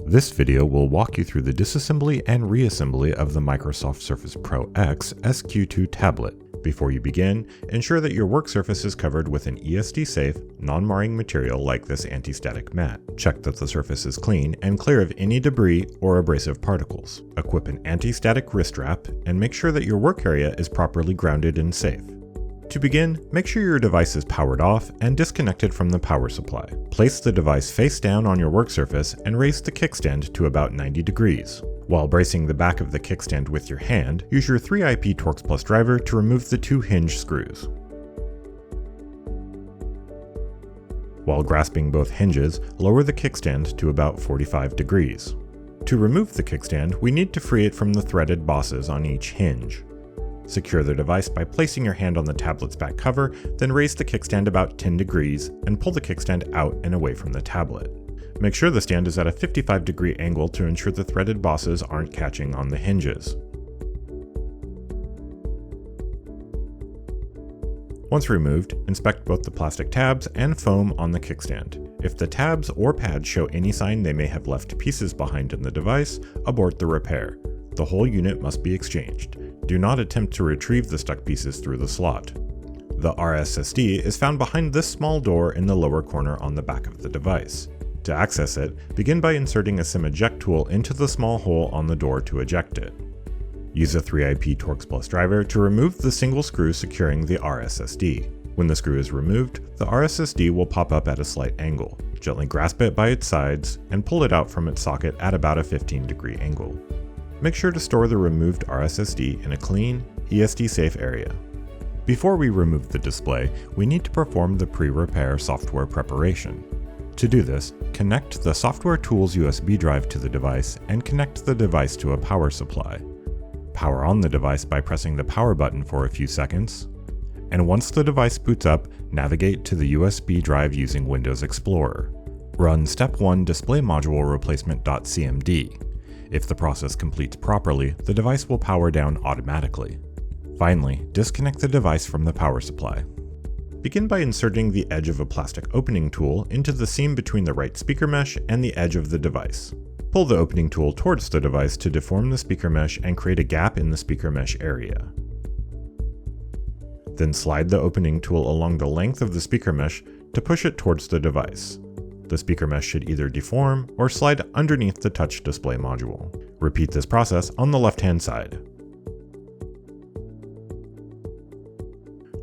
This video will walk you through the disassembly and reassembly of the Microsoft Surface Pro X SQ2 tablet. Before you begin, ensure that your work surface is covered with an ESD-safe, non-marring material like this anti-static mat. Check that the surface is clean and clear of any debris or abrasive particles. Equip an anti-static wrist wrap and make sure that your work area is properly grounded and safe. To begin, make sure your device is powered off and disconnected from the power supply. Place the device face down on your work surface and raise the kickstand to about 90 degrees. While bracing the back of the kickstand with your hand, use your 3IP Torx Plus driver to remove the 2 hinge screws. While grasping both hinges, lower the kickstand to about 45 degrees. To remove the kickstand, we need to free it from the threaded bosses on each hinge. Secure the device by placing your hand on the tablet's back cover, then raise the kickstand about 10 degrees and pull the kickstand out and away from the tablet. Make sure the stand is at a 55-degree angle to ensure the threaded bosses aren't catching on the hinges. Once removed, inspect both the plastic tabs and foam on the kickstand. If the tabs or pads show any sign they may have left pieces behind in the device, abort the repair. The whole unit must be exchanged. Do not attempt to retrieve the stuck pieces through the slot. The rSSD is found behind this small door in the lower corner on the back of the device. To access it, begin by inserting a SIM eject tool into the small hole on the door to eject it. Use a 3IP Torx Plus driver to remove the single screw securing the rSSD. When the screw is removed, the rSSD will pop up at a slight angle. Gently grasp it by its sides and pull it out from its socket at about a 15-degree angle. Make sure to store the removed rSSD in a clean, ESD-safe area. Before we remove the display, we need to perform the pre-repair software preparation. To do this, connect the Software Tools USB drive to the device and connect the device to a power supply. Power on the device by pressing the power button for a few seconds, and once the device boots up, navigate to the USB drive using Windows Explorer. Run Step 1 Display Module Replacement.cmd. If the process completes properly, the device will power down automatically. Finally, disconnect the device from the power supply. Begin by inserting the edge of a plastic opening tool into the seam between the right speaker mesh and the edge of the device. Pull the opening tool towards the device to deform the speaker mesh and create a gap in the speaker mesh area. Then slide the opening tool along the length of the speaker mesh to push it towards the device. The speaker mesh should either deform or slide underneath the touch display module. Repeat this process on the left-hand side.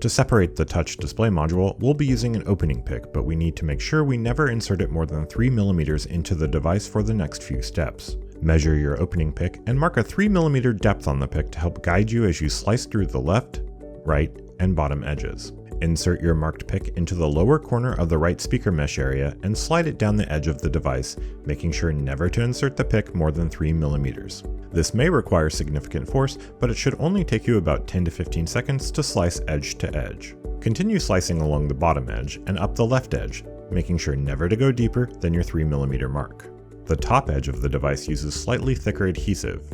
To separate the touch display module, we'll be using an opening pick, but we need to make sure we never insert it more than 3 mm into the device for the next few steps. Measure your opening pick and mark a 3 mm depth on the pick to help guide you as you slice through the left, right, and bottom edges. Insert your marked pick into the lower corner of the right speaker mesh area and slide it down the edge of the device, making sure never to insert the pick more than 3 mm. This may require significant force, but it should only take you about 10 to 15 seconds to slice edge to edge. Continue slicing along the bottom edge and up the left edge, making sure never to go deeper than your 3 mm mark. The top edge of the device uses slightly thicker adhesive.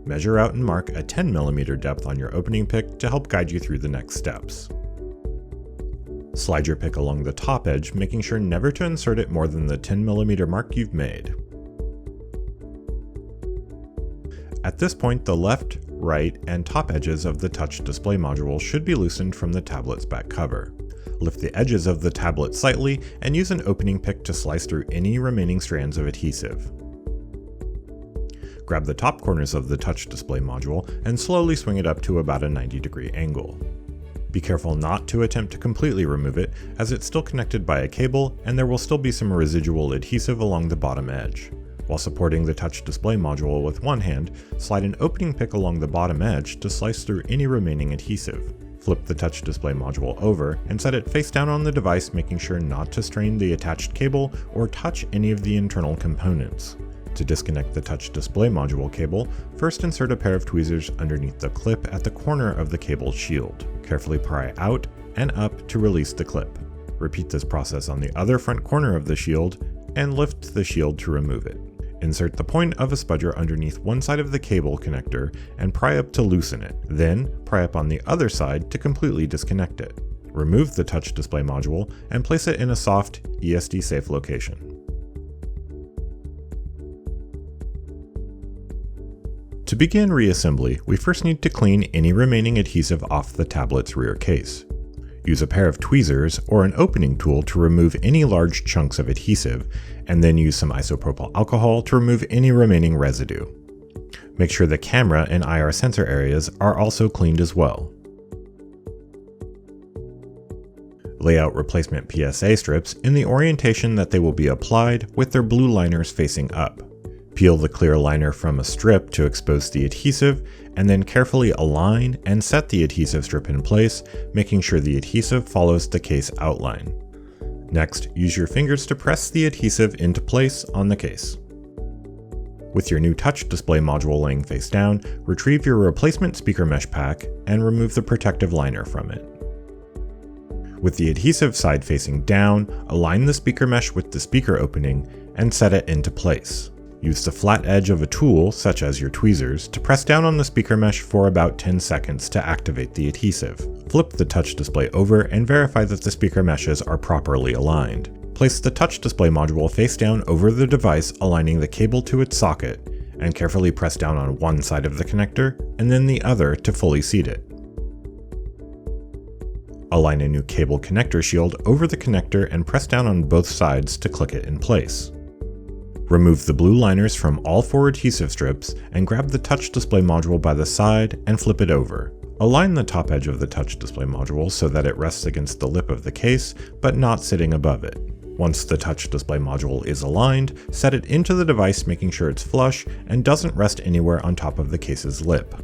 Measure out and mark a 10 mm depth on your opening pick to help guide you through the next steps. Slide your pick along the top edge, making sure never to insert it more than the 10 mm mark you've made. At this point, the left, right, and top edges of the touch display module should be loosened from the tablet's back cover. Lift the edges of the tablet slightly and use an opening pick to slice through any remaining strands of adhesive. Grab the top corners of the touch display module and slowly swing it up to about a 90-degree angle. Be careful not to attempt to completely remove it, as it's still connected by a cable and there will still be some residual adhesive along the bottom edge. While supporting the touch display module with one hand, slide an opening pick along the bottom edge to slice through any remaining adhesive. Flip the touch display module over and set it face down on the device, making sure not to strain the attached cable or touch any of the internal components. To disconnect the touch display module cable, first insert a pair of tweezers underneath the clip at the corner of the cable shield. Carefully pry out and up to release the clip. Repeat this process on the other front corner of the shield and lift the shield to remove it. Insert the point of a spudger underneath one side of the cable connector and pry up to loosen it. Then pry up on the other side to completely disconnect it. Remove the touch display module and place it in a soft, ESD-safe location. To begin reassembly, we first need to clean any remaining adhesive off the tablet's rear case. Use a pair of tweezers or an opening tool to remove any large chunks of adhesive, and then use some isopropyl alcohol to remove any remaining residue. Make sure the camera and IR sensor areas are also cleaned as well. Lay out replacement PSA strips in the orientation that they will be applied, with their blue liners facing up. Peel the clear liner from a strip to expose the adhesive, and then carefully align and set the adhesive strip in place, making sure the adhesive follows the case outline. Next, use your fingers to press the adhesive into place on the case. With your new touch display module laying face down, retrieve your replacement speaker mesh pack and remove the protective liner from it. With the adhesive side facing down, align the speaker mesh with the speaker opening and set it into place. Use the flat edge of a tool, such as your tweezers, to press down on the speaker mesh for about 10 seconds to activate the adhesive. Flip the touch display over and verify that the speaker meshes are properly aligned. Place the touch display module face down over the device, aligning the cable to its socket, and carefully press down on one side of the connector and then the other to fully seat it. Align a new cable connector shield over the connector and press down on both sides to click it in place. Remove the blue liners from all 4 adhesive strips and grab the touch display module by the side and flip it over. Align the top edge of the touch display module so that it rests against the lip of the case, but not sitting above it. Once the touch display module is aligned, set it into the device, making sure it's flush and doesn't rest anywhere on top of the case's lip.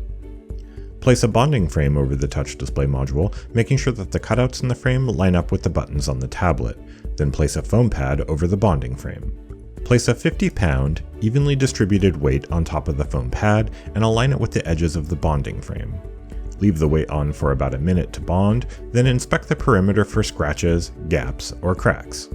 Place a bonding frame over the touch display module, making sure that the cutouts in the frame line up with the buttons on the tablet. Then place a foam pad over the bonding frame. Place a 50-pound, evenly distributed weight on top of the foam pad and align it with the edges of the bonding frame. Leave the weight on for about a minute to bond, then inspect the perimeter for scratches, gaps, or cracks.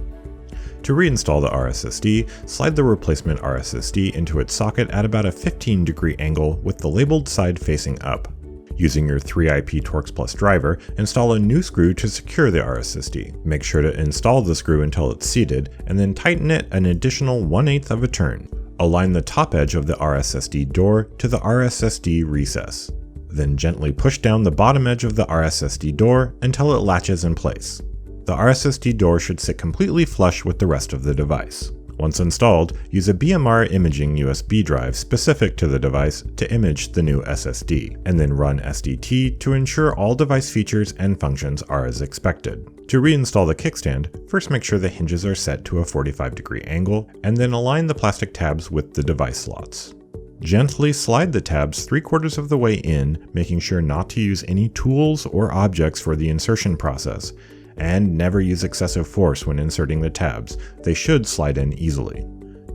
To reinstall the rSSD, slide the replacement rSSD into its socket at about a 15-degree angle with the labeled side facing up. Using your 3IP Torx Plus driver, install a new screw to secure the rSSD. Make sure to install the screw until it's seated, and then tighten it an additional 1/8 of a turn. Align the top edge of the rSSD door to the rSSD recess. Then gently push down the bottom edge of the rSSD door until it latches in place. The rSSD door should sit completely flush with the rest of the device. Once installed, use a BMR imaging USB drive specific to the device to image the new SSD, and then run SDT to ensure all device features and functions are as expected. To reinstall the kickstand, first make sure the hinges are set to a 45-degree angle, and then align the plastic tabs with the device slots. Gently slide the tabs 3/4 of the way in, making sure not to use any tools or objects for the insertion process, and never use excessive force when inserting the tabs. They should slide in easily.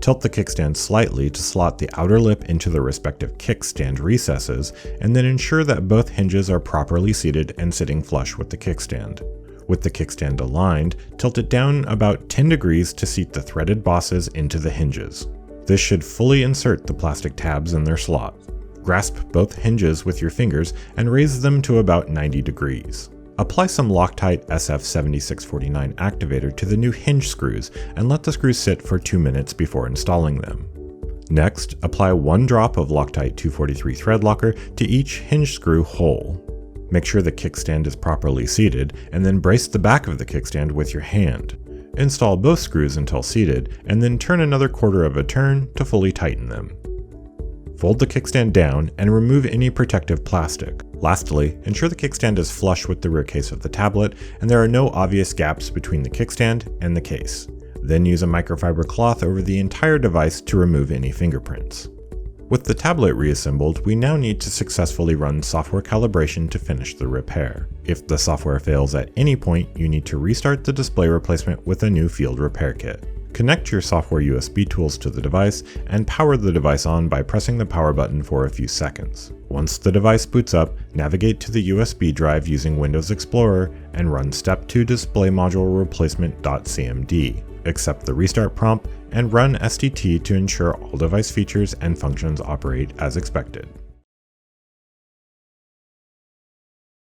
Tilt the kickstand slightly to slot the outer lip into the respective kickstand recesses, and then ensure that both hinges are properly seated and sitting flush with the kickstand. With the kickstand aligned, tilt it down about 10 degrees to seat the threaded bosses into the hinges. This should fully insert the plastic tabs in their slot. Grasp both hinges with your fingers and raise them to about 90 degrees. Apply some Loctite SF7649 activator to the new hinge screws and let the screws sit for 2 minutes before installing them. Next, apply 1 drop of Loctite 243 thread locker to each hinge screw hole. Make sure the kickstand is properly seated, and then brace the back of the kickstand with your hand. Install both screws until seated, and then turn another 1/4 of a turn to fully tighten them. Fold the kickstand down and remove any protective plastic. Lastly, ensure the kickstand is flush with the rear case of the tablet and there are no obvious gaps between the kickstand and the case. Then use a microfiber cloth over the entire device to remove any fingerprints. With the tablet reassembled, we now need to successfully run software calibration to finish the repair. If the software fails at any point, you need to restart the display replacement with a new field repair kit. Connect your software USB tools to the device and power the device on by pressing the power button for a few seconds. Once the device boots up, navigate to the USB drive using Windows Explorer and run Step 2 Display Module Replacement.cmd. Accept the restart prompt and run SDT to ensure all device features and functions operate as expected.